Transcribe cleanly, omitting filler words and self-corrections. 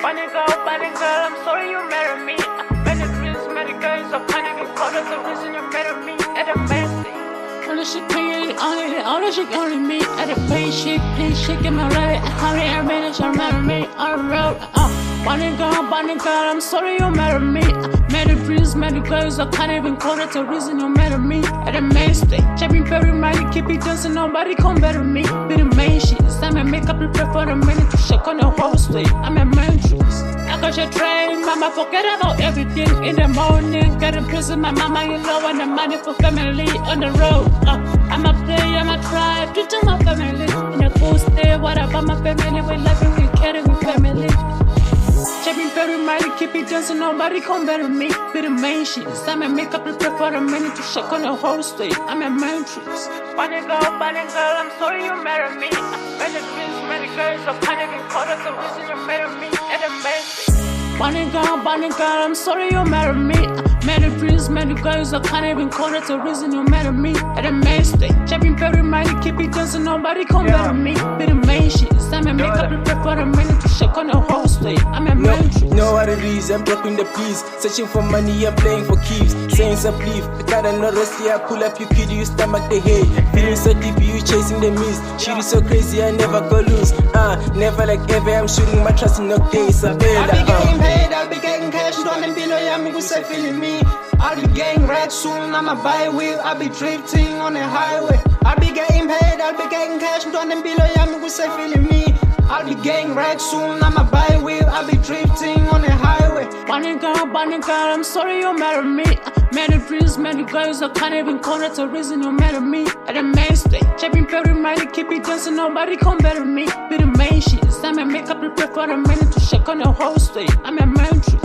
Funny girl, I'm sorry you married me. Many dreams, many girls, I can't even call it the reason you married me. At a messy. Only she pay, only she only me. At a pay, she in my right. How did I manage to marry me on the road? Funny girl, I'm sorry you married me. Many dreams, many girls, I can't even call it the reason you married me. At a mistake, Checking very mighty, keep it dancing, nobody come better me. Be the main shit, time I make up prepare for the minute to shake on the whole state. I'm a matrix. I got your train, mama, forget about everything. In the morning, get in prison, my mama, you know, and the money for family on the road. I'm a player, I'm a tribe, to tell my family. In a cool state, what about my family? We love it, we care, we family. Checking very mighty, keep it dancing, nobody come better me. Be the main shit, time I make up prepare for the minute to shake on the whole state. I'm a matrix. Funny girl, I'm sorry you married me. Many dreams, many girls, I can't even call it the reason you married me. At a messy. Funny girl, I'm sorry you married me. Many dreams, many girls, I can't even call it the reason you married me. At a mistake, Checking very mighty, keep it dancing, nobody come better me. Be the main shit, time I make up prepare for the minute to shake on the whole state. I'm a matrix. No what it is, I'm dropping the peas. Searching for money, I'm playing for keeps. Saying some belief, the car and no rest, yeah, pull up, you kid, you stomach the hay. Feeling so deep, you chasing the mist. Shit is so crazy, I never go loose. Never like ever, I'm shooting my trust in no days. I'll be getting paid, I'll be getting cash, don't them below, yeah, me who say feeling me. I'll be getting rich soon, I'ma buy a wheel, I'll be drifting on the highway. I'll be getting paid, I'll be getting cash, don't them below, yeah, me who say feeling me. I'll be getting rich soon, I'ma buy a wheel, I'll be drifting on the highway. Funny girl, I'm sorry you married me. Many dreams, many girls, I can't even call it the reason you married me. At a mistake, Checking very mighty, keep it dancing, nobody come better me. Be the main shit, time I make up prepare for the minute to shake on the whole state. I'm a matrix.